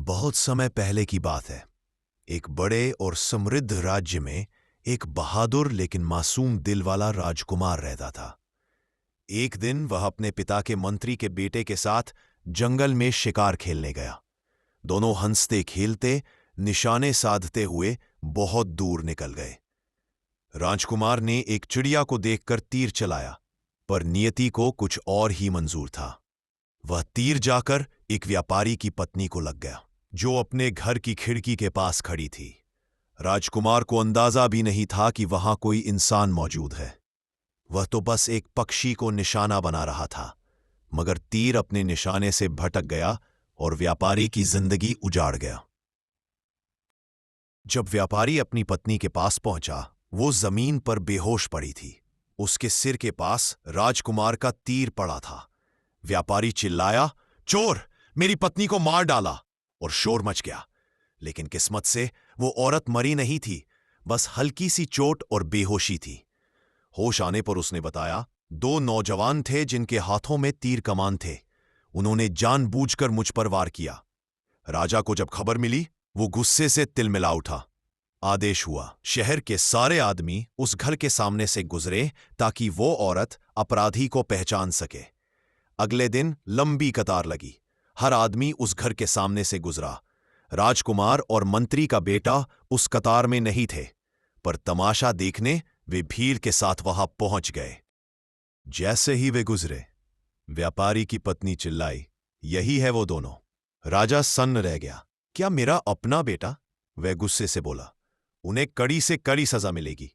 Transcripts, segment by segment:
बहुत समय पहले की बात है। एक बड़े और समृद्ध राज्य में एक बहादुर लेकिन मासूम दिल वाला राजकुमार रहता था। एक दिन वह अपने पिता के मंत्री के बेटे के साथ जंगल में शिकार खेलने गया। दोनों हंसते खेलते, निशाने साधते हुए बहुत दूर निकल गए। राजकुमार ने एक चिड़िया को देखकर तीर चलाया, पर नियति को कुछ और ही मंजूर था। वह तीर जाकर एक व्यापारी की पत्नी को लग गया, जो अपने घर की खिड़की के पास खड़ी थी। राजकुमार को अंदाजा भी नहीं था कि वहां कोई इंसान मौजूद है। वह तो बस एक पक्षी को निशाना बना रहा था, मगर तीर अपने निशाने से भटक गया और व्यापारी की जिंदगी उजाड़ गया। जब व्यापारी अपनी पत्नी के पास पहुंचा, वो जमीन पर बेहोश पड़ी थी। उसके सिर के पास राजकुमार का तीर पड़ा था। व्यापारी चिल्लाया, चोर, मेरी पत्नी को मार डाला, और शोर मच गया। लेकिन किस्मत से वो औरत मरी नहीं थी, बस हल्की सी चोट और बेहोशी थी। होश आने पर उसने बताया, दो नौजवान थे जिनके हाथों में तीर कमान थे। उन्होंने जानबूझकर मुझ पर वार किया। राजा को जब खबर मिली, वो गुस्से से तिलमिला उठा। आदेश हुआ, शहर के सारे आदमी उस घर के सामने से गुजरे ताकि वो औरत अपराधी को पहचान सके। अगले दिन लंबी कतार लगी। हर आदमी उस घर के सामने से गुजरा। राजकुमार और मंत्री का बेटा उस कतार में नहीं थे, पर तमाशा देखने वे भीड़ के साथ वहां पहुंच गए। जैसे ही वे गुजरे, व्यापारी की पत्नी चिल्लाई, यही है वो दोनों। राजा सन्न रह गया। क्या मेरा अपना बेटा? वह गुस्से से बोला। उन्हें कड़ी से कड़ी सजा मिलेगी।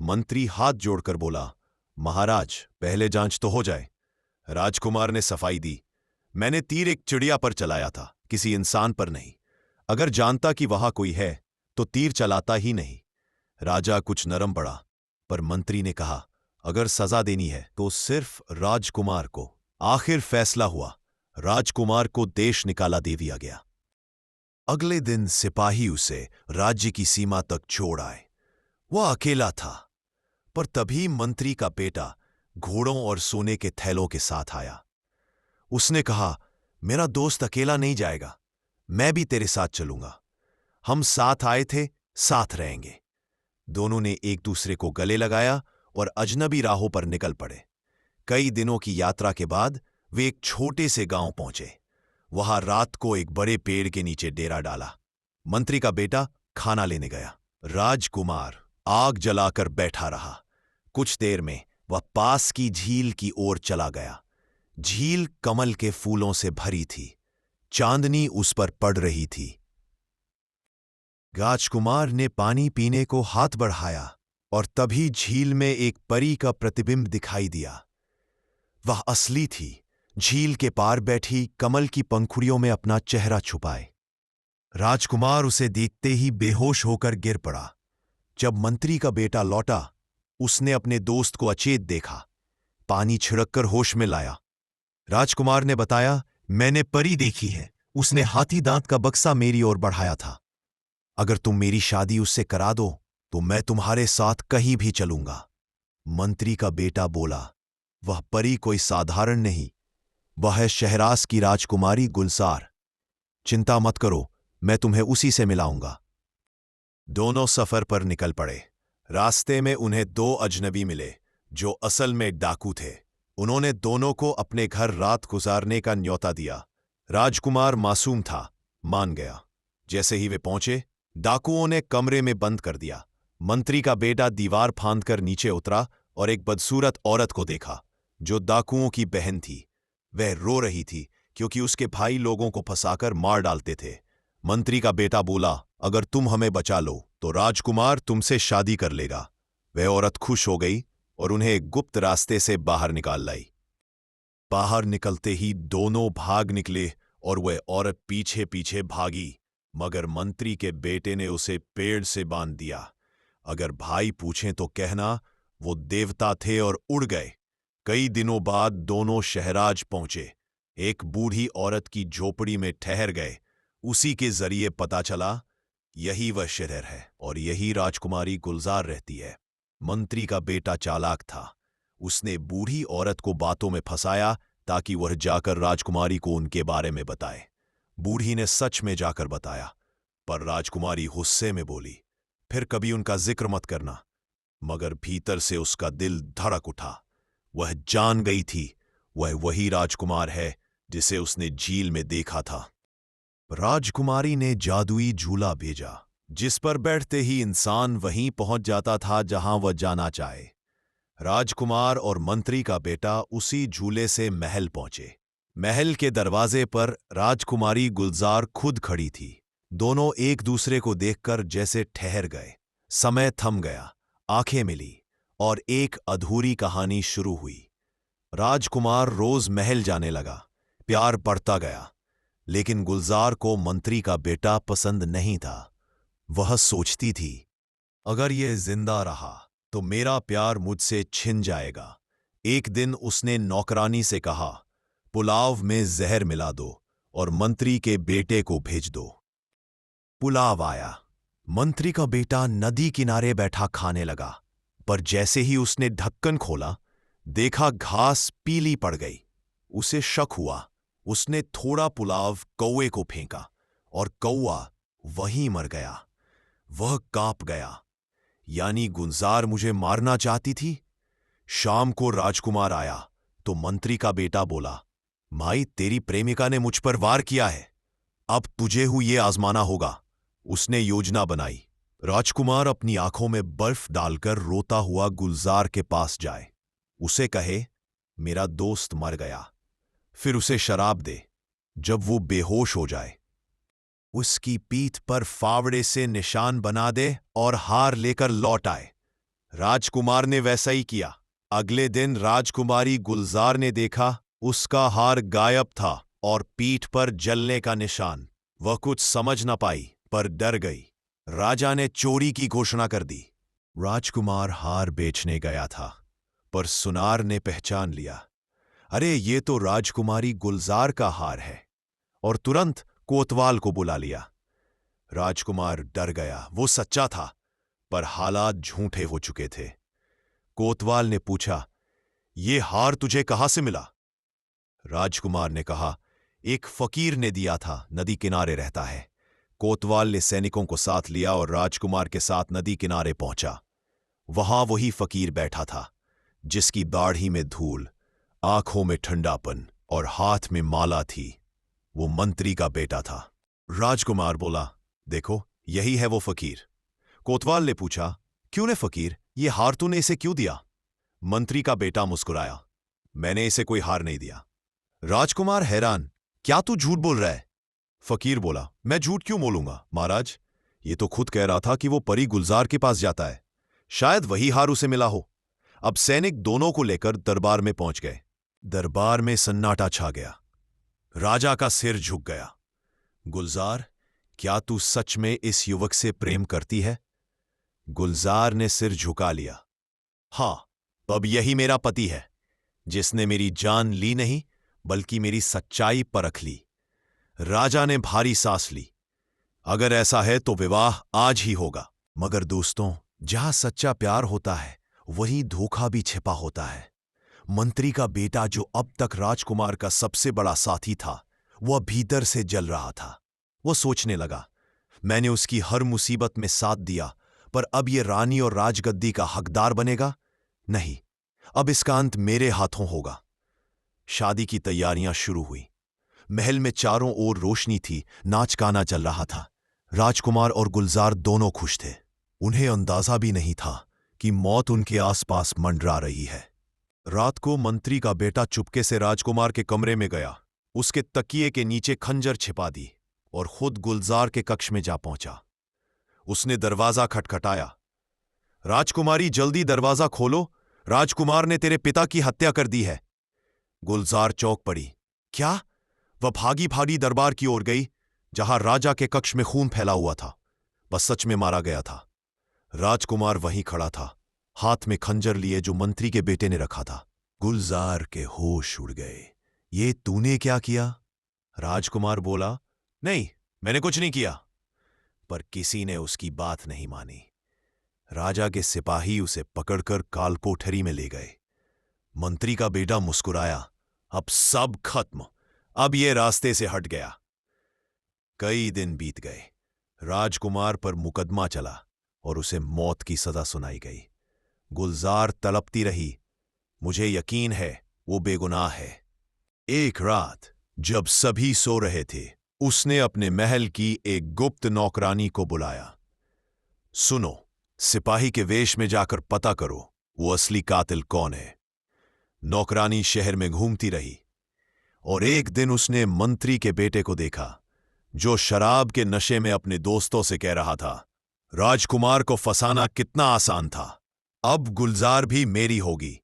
मंत्री हाथ जोड़कर बोला, महाराज, पहले जांच तो हो जाए। राजकुमार ने सफाई दी, मैंने तीर एक चिड़िया पर चलाया था, किसी इंसान पर नहीं। अगर जानता कि वहां कोई है तो तीर चलाता ही नहीं। राजा कुछ नरम पड़ा, पर मंत्री ने कहा, अगर सजा देनी है तो सिर्फ राजकुमार को। आखिर फैसला हुआ। राजकुमार को देश निकाला दे दिया गया। अगले दिन सिपाही उसे राज्य की सीमा तक छोड़ आए। वह अकेला था, पर तभी मंत्री का बेटा घोड़ों और सोने के थैलों के साथ आया। उसने कहा, मेरा दोस्त अकेला नहीं जाएगा, मैं भी तेरे साथ चलूंगा। हम साथ आए थे, साथ रहेंगे। दोनों ने एक दूसरे को गले लगाया और अजनबी राहों पर निकल पड़े। कई दिनों की यात्रा के बाद वे एक छोटे से गांव पहुंचे। वहां रात को एक बड़े पेड़ के नीचे डेरा डाला। मंत्री का बेटा खाना लेने गया। राजकुमार आग जलाकर बैठा रहा। कुछ देर में वह पास की झील की ओर चला गया। झील कमल के फूलों से भरी थी। चांदनी उस पर पड़ रही थी। राजकुमार ने पानी पीने को हाथ बढ़ाया और तभी झील में एक परी का प्रतिबिंब दिखाई दिया। वह असली थी, झील के पार बैठी कमल की पंखुड़ियों में अपना चेहरा छुपाए। राजकुमार उसे देखते ही बेहोश होकर गिर पड़ा। जब मंत्री का बेटा लौटा, उसने अपने दोस्त को अचेत देखा। पानी छिड़ककर होश में लाया। राजकुमार ने बताया, मैंने परी देखी है, उसने हाथी दांत का बक्सा मेरी ओर बढ़ाया था। अगर तुम मेरी शादी उससे करा दो तो मैं तुम्हारे साथ कहीं भी चलूंगा। मंत्री का बेटा बोला, वह परी कोई साधारण नहीं, वह है शहराज की राजकुमारी गुलजार। चिंता मत करो, मैं तुम्हें उसी से मिलाऊंगा। दोनों सफर पर निकल पड़े। रास्ते में उन्हें दो अजनबी मिले, जो असल में डाकू थे। उन्होंने दोनों को अपने घर रात गुजारने का न्योता दिया। राजकुमार मासूम था, मान गया। जैसे ही वे पहुंचे, डाकुओं ने कमरे में बंद कर दिया। मंत्री का बेटा दीवार फांदकर नीचे उतरा और एक बदसूरत औरत को देखा, जो डाकुओं की बहन थी। वह रो रही थी क्योंकि उसके भाई लोगों को फंसाकर मार डालते थे। मंत्री का बेटा बोला, अगर तुम हमें बचा लो तो राजकुमार तुमसे शादी कर लेगा। वह औरत खुश हो गई और उन्हें एक गुप्त रास्ते से बाहर निकाल लाई। बाहर निकलते ही दोनों भाग निकले और वह औरत पीछे पीछे भागी, मगर मंत्री के बेटे ने उसे पेड़ से बांध दिया। अगर भाई पूछें तो कहना, वो देवता थे और उड़ गए। कई दिनों बाद दोनों शहराज पहुंचे। एक बूढ़ी औरत की झोपड़ी में ठहर गए। उसी के जरिए पता चला, यही वह शहर है और यही राजकुमारी गुलजार रहती है। मंत्री का बेटा चालाक था। उसने बूढ़ी औरत को बातों में फंसाया ताकि वह जाकर राजकुमारी को उनके बारे में बताए। बूढ़ी ने सच में जाकर बताया, पर राजकुमारी गुस्से में बोली, फिर कभी उनका जिक्र मत करना। मगर भीतर से उसका दिल धड़क उठा। वह जान गई थी वह वही राजकुमार है जिसे उसने झील में देखा था। राजकुमारी ने जादुई झूला भेजा, जिस पर बैठते ही इंसान वहीं पहुंच जाता था जहां वह जाना चाहे। राजकुमार और मंत्री का बेटा उसी झूले से महल पहुंचे। महल के दरवाजे पर राजकुमारी गुलजार खुद खड़ी थी। दोनों एक दूसरे को देखकर जैसे ठहर गए। समय थम गया, आंखें मिली और एक अधूरी कहानी शुरू हुई। राजकुमार रोज महल जाने लगा, प्यार बढ़ता गया, लेकिन गुलजार को मंत्री का बेटा पसंद नहीं था। वह सोचती थी, अगर यह जिंदा रहा तो मेरा प्यार मुझसे छिन जाएगा। एक दिन उसने नौकरानी से कहा, पुलाव में जहर मिला दो और मंत्री के बेटे को भेज दो। पुलाव आया। मंत्री का बेटा नदी किनारे बैठा खाने लगा, पर जैसे ही उसने ढक्कन खोला, देखा घास पीली पड़ गई। उसे शक हुआ। उसने थोड़ा पुलाव कौवे को फेंका और कौवा वहीं मर गया। वह कांप गया। यानी गुलजार मुझे मारना चाहती थी। शाम को राजकुमार आया तो मंत्री का बेटा बोला, माई, तेरी प्रेमिका ने मुझ पर वार किया है, अब तुझे ये आजमाना होगा। उसने योजना बनाई। राजकुमार अपनी आंखों में बर्फ डालकर रोता हुआ गुलजार के पास जाए, उसे कहे, मेरा दोस्त मर गया। फिर उसे शराब दे। जब वो बेहोश हो जाए, उसकी पीठ पर फावड़े से निशान बना दे और हार लेकर लौट आए। राजकुमार ने वैसा ही किया। अगले दिन राजकुमारी गुलजार ने देखा, उसका हार गायब था और पीठ पर जलने का निशान। वह कुछ समझ न पाई, पर डर गई। राजा ने चोरी की घोषणा कर दी। राजकुमार हार बेचने गया था, पर सुनार ने पहचान लिया, अरे ये तो राजकुमारी गुलजार का हार है, और तुरंत कोतवाल को बुला लिया। राजकुमार डर गया। वो सच्चा था, पर हालात झूठे हो चुके थे। कोतवाल ने पूछा, ये हार तुझे कहां से मिला? राजकुमार ने कहा, एक फकीर ने दिया था, नदी किनारे रहता है। कोतवाल ने सैनिकों को साथ लिया और राजकुमार के साथ नदी किनारे पहुंचा। वहां वही फकीर बैठा था, जिसकी दाढ़ी में धूल, आंखों में ठंडापन और हाथ में माला थी। वो मंत्री का बेटा था। राजकुमार बोला, देखो, यही है वो फकीर। कोतवाल ने पूछा, क्यों ने फकीर, ये हार तूने इसे क्यों दिया? मंत्री का बेटा मुस्कुराया, मैंने इसे कोई हार नहीं दिया। राजकुमार हैरान, क्या तू झूठ बोल रहा है? फकीर बोला, मैं झूठ क्यों बोलूंगा महाराज, ये तो खुद कह रहा था कि वो परी गुलजार के पास जाता है, शायद वही हार उसे मिला हो। अब सैनिक दोनों को लेकर दरबार में पहुंच गए। दरबार में सन्नाटा छा गया। राजा का सिर झुक गया। गुलजार, क्या तू सच में इस युवक से प्रेम करती है? गुलजार ने सिर झुका लिया। हां, अब यही मेरा पति है, जिसने मेरी जान ली नहीं बल्कि मेरी सच्चाई परख ली। राजा ने भारी सांस ली। अगर ऐसा है तो विवाह आज ही होगा। मगर दोस्तों, जहां सच्चा प्यार होता है वहीं धोखा भी छिपा होता है। मंत्री का बेटा, जो अब तक राजकुमार का सबसे बड़ा साथी था, वह भीतर से जल रहा था। वह सोचने लगा, मैंने उसकी हर मुसीबत में साथ दिया, पर अब यह रानी और राजगद्दी का हकदार बनेगा? नहीं, अब इसका अंत मेरे हाथों होगा। शादी की तैयारियां शुरू हुई। महल में चारों ओर रोशनी थी, नाच गाना चल रहा था। राजकुमार और गुलजार दोनों खुश थे। उन्हें अंदाजा भी नहीं था कि मौत उनके आसपास मंडरा रही है। रात को मंत्री का बेटा चुपके से राजकुमार के कमरे में गया, उसके तकिए के नीचे खंजर छिपा दी और खुद गुलजार के कक्ष में जा पहुंचा। उसने दरवाजा खटखटाया। राजकुमारी, जल्दी दरवाजा खोलो, राजकुमार ने तेरे पिता की हत्या कर दी है। गुलजार चौंक पड़ी। क्या? वह भागी भागी दरबार की ओर गई, जहां राजा के कक्ष में खून फैला हुआ था। वह सच में मारा गया था। राजकुमार वहीं खड़ा था, हाथ में खंजर लिए जो मंत्री के बेटे ने रखा था। गुलजार के होश उड़ गए। ये तूने क्या किया? राजकुमार बोला, नहीं, मैंने कुछ नहीं किया। पर किसी ने उसकी बात नहीं मानी। राजा के सिपाही उसे पकड़कर कालकोठरी में ले गए। मंत्री का बेटा मुस्कुराया, अब सब खत्म, अब ये रास्ते से हट गया। कई दिन बीत गए। राजकुमार पर मुकदमा चला और उसे मौत की सजा सुनाई गई। गुलजार तड़पती रही। मुझे यकीन है वो बेगुनाह है। एक रात जब सभी सो रहे थे, उसने अपने महल की एक गुप्त नौकरानी को बुलाया। सुनो, सिपाही के वेश में जाकर पता करो वो असली कातिल कौन है। नौकरानी शहर में घूमती रही और एक दिन उसने मंत्री के बेटे को देखा, जो शराब के नशे में अपने दोस्तों से कह रहा था, राजकुमार को फंसाना कितना आसान था, अब गुलजार भी मेरी होगी।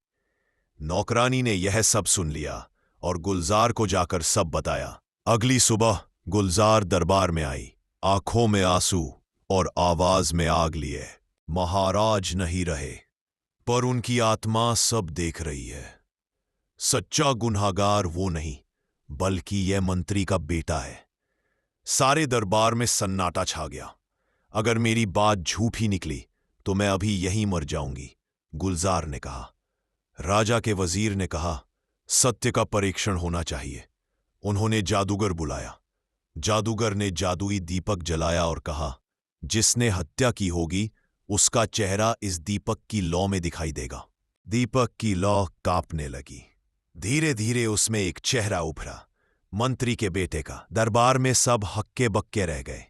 नौकरानी ने यह सब सुन लिया और गुलजार को जाकर सब बताया। अगली सुबह गुलजार दरबार में आई, आंखों में आंसू और आवाज में आग लिए। महाराज नहीं रहे, पर उनकी आत्मा सब देख रही है। सच्चा गुनहगार वो नहीं, बल्कि यह मंत्री का बेटा है। सारे दरबार में सन्नाटा छा गया। अगर मेरी बात झूठी निकली तो मैं अभी यहीं मर जाऊंगी, गुलजार ने कहा। राजा के वजीर ने कहा, सत्य का परीक्षण होना चाहिए। उन्होंने जादूगर बुलाया। जादूगर ने जादुई दीपक जलाया और कहा, जिसने हत्या की होगी उसका चेहरा इस दीपक की लौ में दिखाई देगा। दीपक की लौ कांपने लगी। धीरे धीरे उसमें एक चेहरा उभरा, मंत्री के बेटे का। दरबार में सब हक्के बक्के रह गए।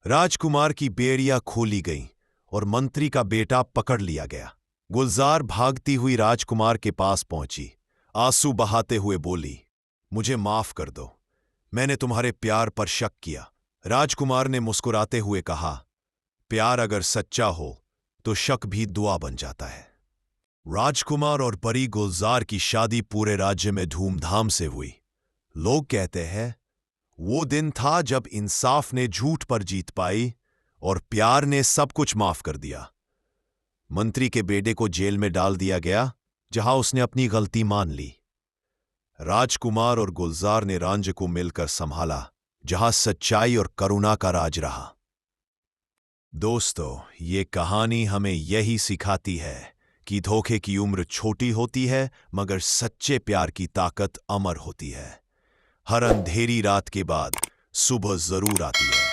राजकुमार की बेड़ियां खोली गईं और मंत्री का बेटा पकड़ लिया गया। गुलजार भागती हुई राजकुमार के पास पहुंची। आंसू बहाते हुए बोली, मुझे माफ कर दो, मैंने तुम्हारे प्यार पर शक किया। राजकुमार ने मुस्कुराते हुए कहा, प्यार अगर सच्चा हो तो शक भी दुआ बन जाता है। राजकुमार और परी गुलजार की शादी पूरे राज्य में धूमधाम से हुई। लोग कहते हैं वो दिन था जब इंसाफ ने झूठ पर जीत पाई और प्यार ने सब कुछ माफ कर दिया। मंत्री के बेटे को जेल में डाल दिया गया, जहां उसने अपनी गलती मान ली। राजकुमार और गुलजार ने राज्य को मिलकर संभाला, जहां सच्चाई और करुणा का राज रहा। दोस्तों, ये कहानी हमें यही सिखाती है कि धोखे की उम्र छोटी होती है, मगर सच्चे प्यार की ताकत अमर होती है। हर अंधेरी रात के बाद सुबह जरूर आती है।